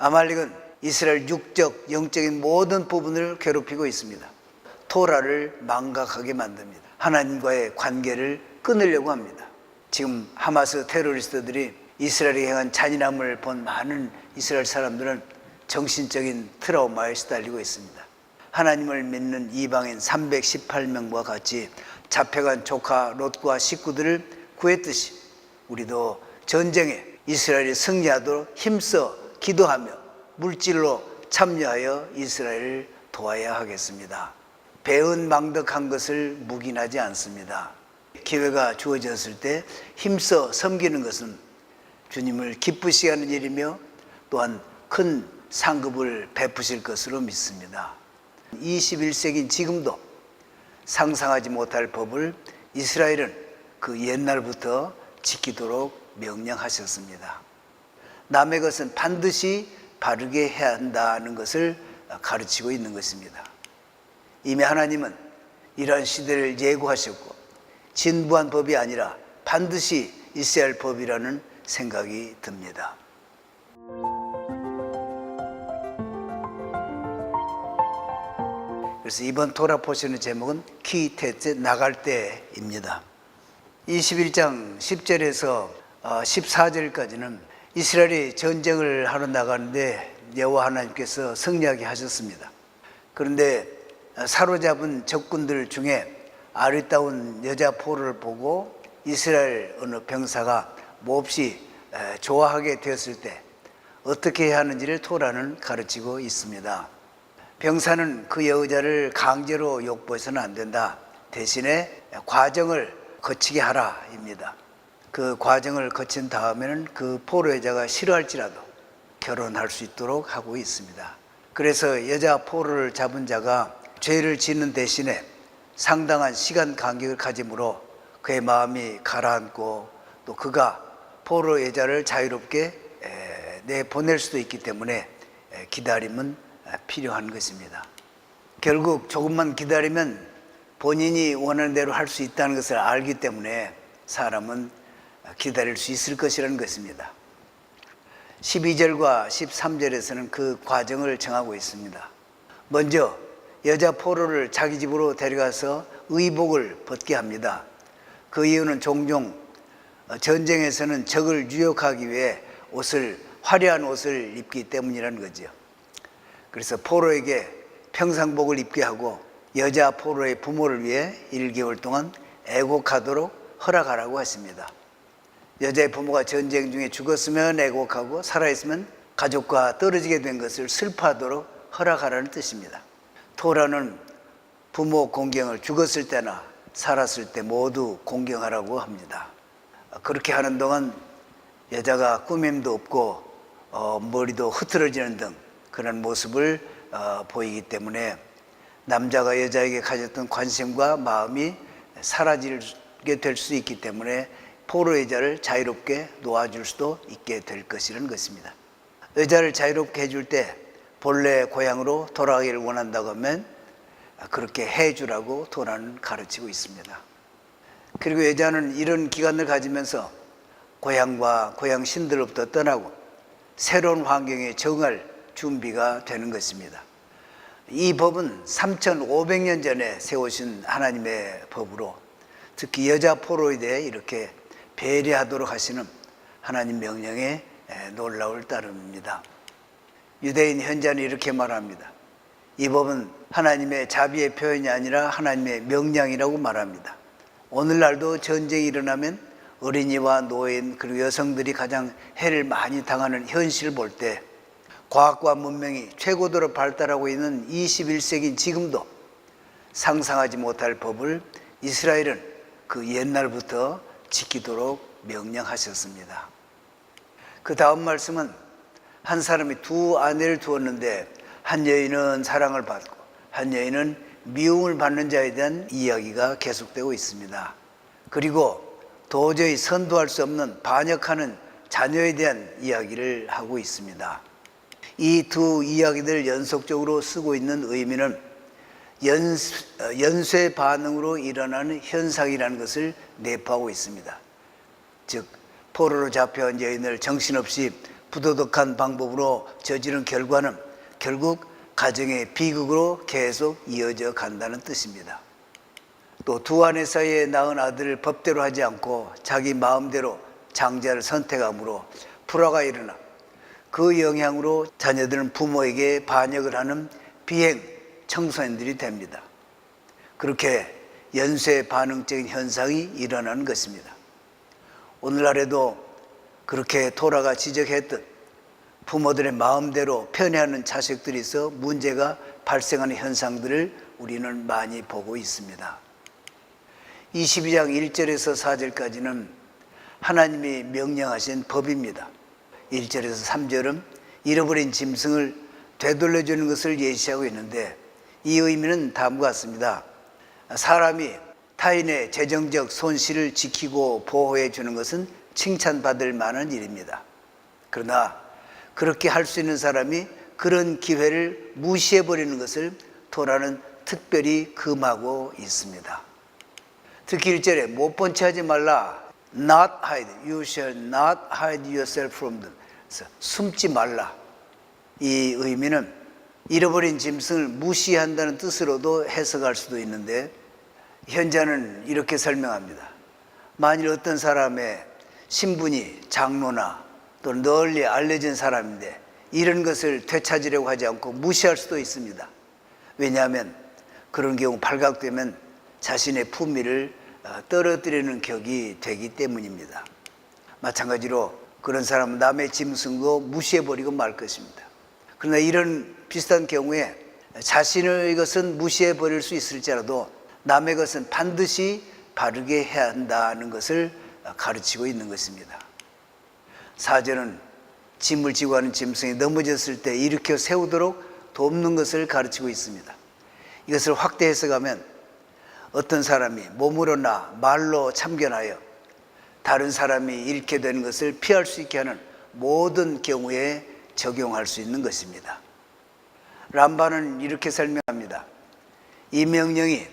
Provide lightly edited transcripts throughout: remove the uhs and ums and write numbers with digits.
아말렉은 이스라엘 육적, 영적인 모든 부분을 괴롭히고 있습니다. 토라를 망각하게 만듭니다. 하나님과의 관계를 끊으려고 합니다. 지금 하마스 테러리스트들이 이스라엘에 행한 잔인함을 본 많은 이스라엘 사람들은 정신적인 트라우마에 시달리고 있습니다. 하나님을 믿는 이방인 318명과 같이 잡혀간 조카 롯과 식구들을 구했듯이 우리도 전쟁에 이스라엘이 승리하도록 힘써 기도하며 물질로 참여하여 이스라엘을 도와야 하겠습니다. 배은망덕한 것을 묵인하지 않습니다. 기회가 주어졌을 때 힘써 섬기는 것은 주님을 기쁘시게 하는 일이며 또한 큰 상급을 베푸실 것으로 믿습니다. 21세기 지금도 상상하지 못할 법을 이스라엘은 그 옛날부터 지키도록 명령하셨습니다. 남의 것은 반드시 바르게 해야 한다는 것을 가르치고 있는 것입니다. 이미 하나님은 이러한 시대를 예고하셨고 진부한 법이 아니라 반드시 있어야 할 법이라는 생각이 듭니다. 그래서 이번 토라 포션의 제목은 키테트 나갈 때입니다. 21장 10절에서 14절까지는 이스라엘이 전쟁을 하러 나가는데 여호와 하나님께서 승리하게 하셨습니다. 그런데 사로잡은 적군들 중에 아리따운 여자 포로를 보고 이스라엘 어느 병사가 몹시 좋아하게 되었을 때 어떻게 해야 하는지를 토라는 가르치고 있습니다. 병사는 그 여자를 강제로 욕보해서는 안 된다. 대신에 과정을 거치게 하라입니다. 그 과정을 거친 다음에는 그 포로 여자가 싫어할지라도 결혼할 수 있도록 하고 있습니다. 그래서 여자 포로를 잡은 자가 죄를 짓는 대신에 상당한 시간 간격을 가짐으로 그의 마음이 가라앉고 또 그가 포로 여자를 자유롭게 내보낼 수도 있기 때문에 기다림은 필요한 것입니다. 결국 조금만 기다리면 본인이 원하는 대로 할 수 있다는 것을 알기 때문에 사람은 기다릴 수 있을 것이라는 것입니다. 12절과 13절에서는 그 과정을 정하고 있습니다. 먼저 여자 포로를 자기 집으로 데려가서 의복을 벗게 합니다. 그 이유는 종종 전쟁에서는 적을 유혹하기 위해 화려한 옷을 입기 때문이라는 거죠. 그래서 포로에게 평상복을 입게 하고 여자 포로의 부모를 위해 1개월 동안 애곡하도록 허락하라고 하십니다. 여자의 부모가 전쟁 중에 죽었으면 애곡하고 살아있으면 가족과 떨어지게 된 것을 슬퍼하도록 허락하라는 뜻입니다. 토라는 부모 공경을 죽었을 때나 살았을 때 모두 공경하라고 합니다. 그렇게 하는 동안 여자가 꾸밈도 없고 머리도 흐트러지는 등 그런 모습을 보이기 때문에 남자가 여자에게 가졌던 관심과 마음이 사라지게 될 수 있기 때문에 포로 여자를 자유롭게 놓아줄 수도 있게 될 것이라는 것입니다. 여자를 자유롭게 해줄 때 본래 고향으로 돌아가기를 원한다고 하면 그렇게 해주라고 토라는 가르치고 있습니다. 그리고 여자는 이런 기간을 가지면서 고향과 고향 신들로부터 떠나고 새로운 환경에 적응할 준비가 되는 것입니다. 이 법은 3,500년 전에 세우신 하나님의 법으로 특히 여자 포로에 대해 이렇게 배려하도록 하시는 하나님 명령에 놀라울 따름입니다. 유대인 현자는 이렇게 말합니다. 이 법은 하나님의 자비의 표현이 아니라 하나님의 명령이라고 말합니다. 오늘날도 전쟁이 일어나면 어린이와 노인 그리고 여성들이 가장 해를 많이 당하는 현실을 볼 때 과학과 문명이 최고도로 발달하고 있는 21세기 지금도 상상하지 못할 법을 이스라엘은 그 옛날부터 지키도록 명령하셨습니다. 그 다음 말씀은 한 사람이 두 아내를 두었는데 한 여인은 사랑을 받고 한 여인은 미움을 받는 자에 대한 이야기가 계속되고 있습니다. 그리고 도저히 선도할 수 없는 반역하는 자녀에 대한 이야기를 하고 있습니다. 이 두 이야기들을 연속적으로 쓰고 있는 의미는 연쇄 반응으로 일어나는 현상이라는 것을 내포하고 있습니다. 즉 포로로 잡혀온 여인을 정신없이 부도덕한 방법으로 저지른 결과는 결국 가정의 비극으로 계속 이어져 간다는 뜻입니다. 또 두 아내 사이에 낳은 아들을 법대로 하지 않고 자기 마음대로 장자를 선택함으로 불화가 일어나 그 영향으로 자녀들은 부모에게 반역을 하는 비행 청소년들이 됩니다. 그렇게 연쇄 반응적인 현상이 일어나는 것입니다. 오늘날에도 그렇게 토라가 지적했듯 부모들의 마음대로 편애하는 자식들이 있어 문제가 발생하는 현상들을 우리는 많이 보고 있습니다. 22장 1절에서 4절까지는 하나님이 명령하신 법입니다. 1절에서 3절은 잃어버린 짐승을 되돌려주는 것을 예시하고 있는데 이 의미는 다음과 같습니다. 사람이 타인의 재정적 손실을 지키고 보호해 주는 것은 칭찬받을 만한 일입니다. 그러나 그렇게 할 수 있는 사람이 그런 기회를 무시해버리는 것을 토라는 특별히 금하고 있습니다. 특히 1절에 못 본 채 하지 말라. Not hide. You shall not hide yourself from them. 숨지 말라. 이 의미는 잃어버린 짐승을 무시한다는 뜻으로도 해석할 수도 있는데 현자는 이렇게 설명합니다. 만일 어떤 사람의 신분이 장로나 또 널리 알려진 사람인데 이런 것을 되찾으려고 하지 않고 무시할 수도 있습니다. 왜냐하면 그런 경우 발각되면 자신의 품위를 떨어뜨리는 격이 되기 때문입니다. 마찬가지로 그런 사람은 남의 짐승도 무시해버리고 말 것입니다. 그러나 이런 비슷한 경우에 자신의 것은 무시해버릴 수 있을지라도 남의 것은 반드시 바르게 해야 한다는 것을 가르치고 있는 것입니다. 4절은 짐을 지고 하는 짐승이 넘어졌을 때 일으켜 세우도록 돕는 것을 가르치고 있습니다. 이것을 확대 해석하면 어떤 사람이 몸으로나 말로 참견하여 다른 사람이 잃게 되는 것을 피할 수 있게 하는 모든 경우에 적용할 수 있는 것입니다. 람바는 이렇게 설명합니다. 이 명령이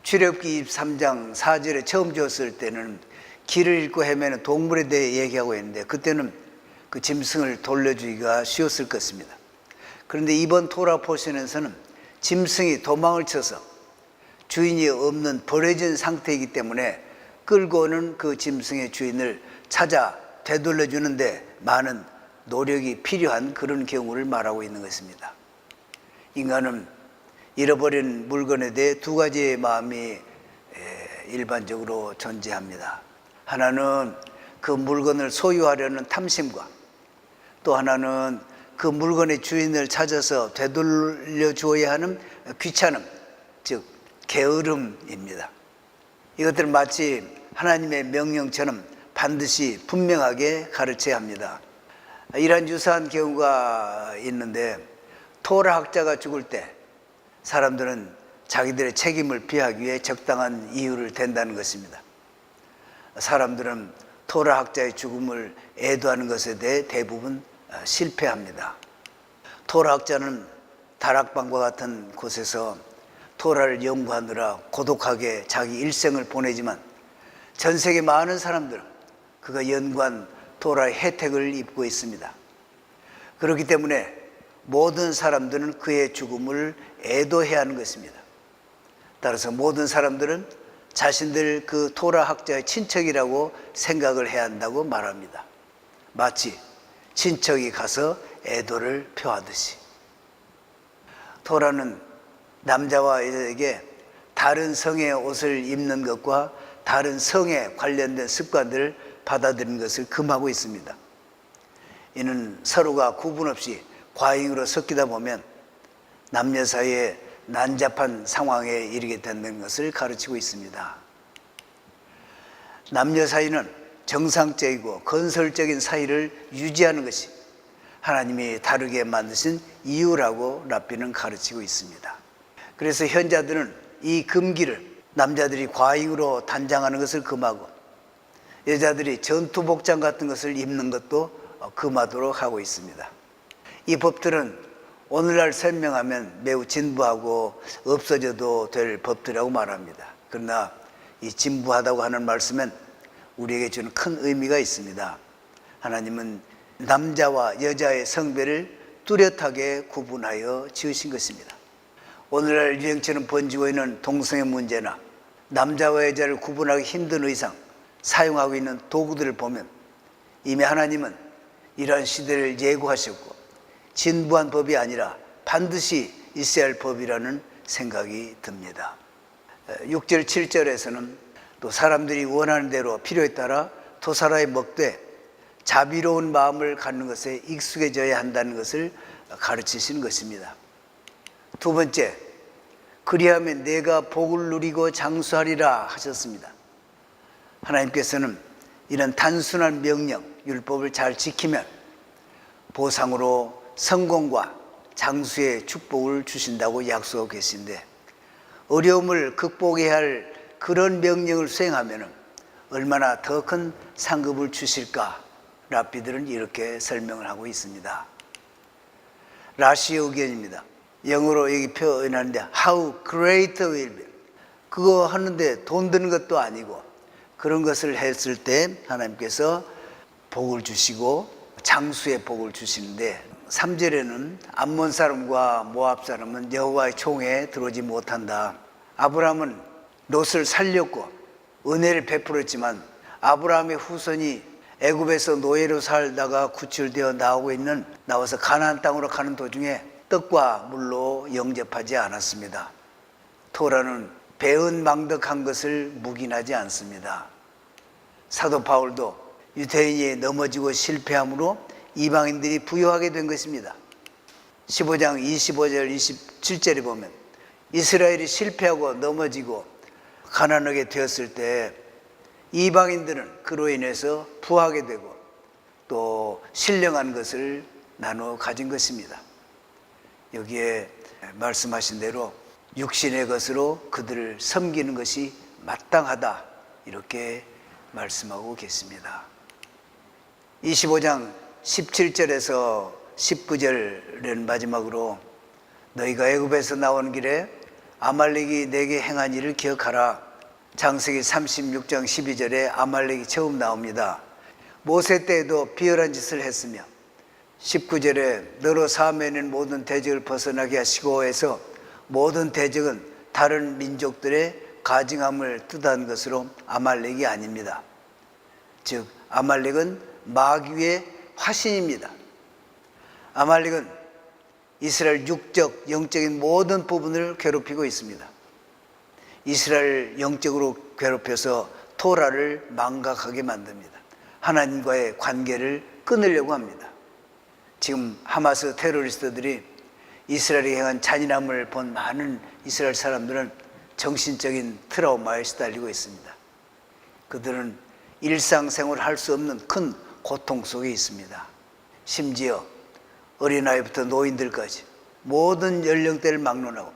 출애굽기 23장 4절에 처음 주었을 때는 길을 잃고 헤매는 동물에 대해 얘기하고 있는데 그때는 그 짐승을 돌려주기가 쉬웠을 것입니다. 그런데 이번 토라 포션에서는 짐승이 도망을 쳐서 주인이 없는 버려진 상태이기 때문에 끌고 오는 그 짐승의 주인을 찾아 되돌려주는데 많은 노력이 필요한 그런 경우를 말하고 있는 것입니다. 인간은 잃어버린 물건에 대해 두 가지의 마음이 일반적으로 존재합니다. 하나는 그 물건을 소유하려는 탐심과 또 하나는 그 물건의 주인을 찾아서 되돌려 주어야 하는 귀찮음, 즉 게으름입니다. 이것들은 마치 하나님의 명령처럼 반드시 분명하게 가르쳐야 합니다. 이러한 유사한 경우가 있는데 토라 학자가 죽을 때 사람들은 자기들의 책임을 피하기 위해 적당한 이유를 댄다는 것입니다. 사람들은 토라 학자의 죽음을 애도하는 것에 대해 대부분 실패합니다. 토라 학자는 다락방과 같은 곳에서 토라를 연구하느라 고독하게 자기 일생을 보내지만 전 세계 많은 사람들은 그가 연구한 토라의 혜택을 입고 있습니다. 그렇기 때문에 모든 사람들은 그의 죽음을 애도해야 하는 것입니다. 따라서 모든 사람들은 자신들 그 토라 학자의 친척이라고 생각을 해야 한다고 말합니다. 마치 친척이 가서 애도를 표하듯이. 토라는 남자와 여자에게 다른 성의 옷을 입는 것과 다른 성에 관련된 습관들을 받아들이는 것을 금하고 있습니다. 이는 서로가 구분 없이 과잉으로 섞이다 보면 남녀 사이에 난잡한 상황에 이르게 된다는 것을 가르치고 있습니다. 남녀 사이는 정상적이고 건설적인 사이를 유지하는 것이 하나님이 다르게 만드신 이유라고 랍비는 가르치고 있습니다. 그래서 현자들은 이 금기를 남자들이 과잉으로 단장하는 것을 금하고 여자들이 전투복장 같은 것을 입는 것도 금하도록 하고 있습니다. 이 법들은 오늘날 설명하면 매우 진부하고 없어져도 될 법들이라고 말합니다. 그러나 이 진부하다고 하는 말씀은 우리에게 주는 큰 의미가 있습니다. 하나님은 남자와 여자의 성별을 뚜렷하게 구분하여 지으신 것입니다. 오늘날 유행처럼 번지고 있는 동성애 문제나 남자와 여자를 구분하기 힘든 의상, 사용하고 있는 도구들을 보면 이미 하나님은 이러한 시대를 예고하셨고 진부한 법이 아니라 반드시 있어야 할 법이라는 생각이 듭니다. 6절 7절에서는 또 사람들이 원하는 대로 필요에 따라 토사라에 먹되 자비로운 마음을 갖는 것에 익숙해져야 한다는 것을 가르치시는 것입니다. 두 번째, 그리하면 내가 복을 누리고 장수하리라 하셨습니다. 하나님께서는 이런 단순한 명령, 율법을 잘 지키면 보상으로 성공과 장수의 축복을 주신다고 약속하고 계신데, 어려움을 극복해야 할 그런 명령을 수행하면 얼마나 더 큰 상급을 주실까? 랍비들은 이렇게 설명을 하고 있습니다. 라시의 의견입니다. 영어로 여기 표현하는데 How great will be. 그거 하는데 돈 드는 것도 아니고 그런 것을 했을 때 하나님께서 복을 주시고 장수의 복을 주시는데, 3절에는 암몬 사람과 모압 사람은 여호와의 총에 들어오지 못한다. 아브라함은 롯을 살렸고 은혜를 베풀었지만 아브라함의 후손이 애굽에서 노예로 살다가 구출되어 나와서 가나안 땅으로 가는 도중에 떡과 물로 영접하지 않았습니다. 토라는 배은망덕한 것을 묵인하지 않습니다. 사도 바울도 유대인이 넘어지고 실패함으로 이방인들이 부유하게 된 것입니다. 15장 25절 27절에 보면 이스라엘이 실패하고 넘어지고 가난하게 되었을 때 이방인들은 그로 인해서 부하게 되고 또 신령한 것을 나눠 가진 것입니다. 여기에 말씀하신 대로 육신의 것으로 그들을 섬기는 것이 마땅하다, 이렇게 말씀하고 계십니다. 25장 17절에서 19절은 마지막으로 너희가 애굽에서 나온 길에 아말렉이 내게 행한 일을 기억하라. 창세기 36장 12절에 아말렉이 처음 나옵니다. 모세 때에도 비열한 짓을 했으며 19절에 너로 사하면 모든 대적을 벗어나게 하시고 해서 모든 대적은 다른 민족들의 가증함을 뜻한 것으로 아말렉이 아닙니다. 즉 아말렉은 마귀의 화신입니다. 아말렉은 이스라엘 육적, 영적인 모든 부분을 괴롭히고 있습니다. 이스라엘 영적으로 괴롭혀서 토라를 망각하게 만듭니다. 하나님과의 관계를 끊으려고 합니다. 지금 하마스 테러리스트들이 이스라엘에 행한 잔인함을 본 많은 이스라엘 사람들은 정신적인 트라우마에 시달리고 있습니다. 그들은 일상생활을 할 수 없는 큰 고통 속에 있습니다. 심지어 어린아이부터 노인들까지 모든 연령대를 막론하고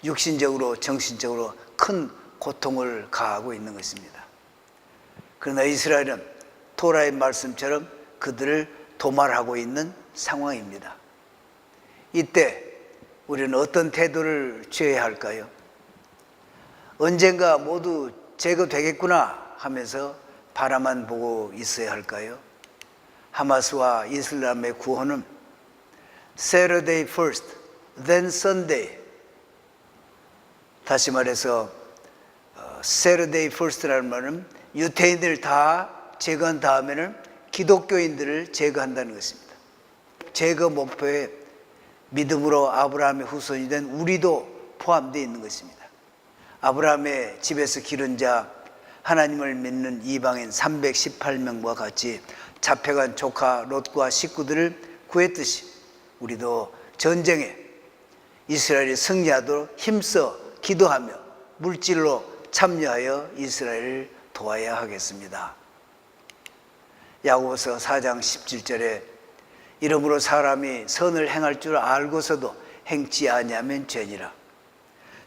육신적으로 정신적으로 큰 고통을 가하고 있는 것입니다. 그러나 이스라엘은 토라의 말씀처럼 그들을 도말하고 있는 상황입니다. 이때 우리는 어떤 태도를 취해야 할까요? 언젠가 모두 제거되겠구나 하면서 바라만 보고 있어야 할까요? 하마스와 이슬람의 구호는 Saturday first, then Sunday. 다시 말해서 Saturday first라는 말은 유태인들을 다 제거한 다음에는 기독교인들을 제거한다는 것입니다. 제거 목표에 믿음으로 아브라함의 후손이 된 우리도 포함되어 있는 것입니다. 아브라함의 집에서 기른 자, 하나님을 믿는 이방인 318명과 같이 잡혀간 조카 롯과 식구들을 구했듯이 우리도 전쟁에 이스라엘이 승리하도록 힘써 기도하며 물질로 참여하여 이스라엘을 도와야 하겠습니다. 야고보서 4장 17절에 이러므로 사람이 선을 행할 줄 알고서도 행치 아니하면 죄니라.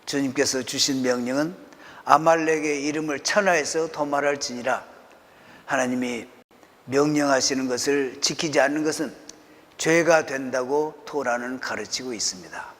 주님께서 주신 명령은 아말렉의 이름을 천하에서 도말할지니라. 하나님이 명령하시는 것을 지키지 않는 것은 죄가 된다고 토라는 가르치고 있습니다.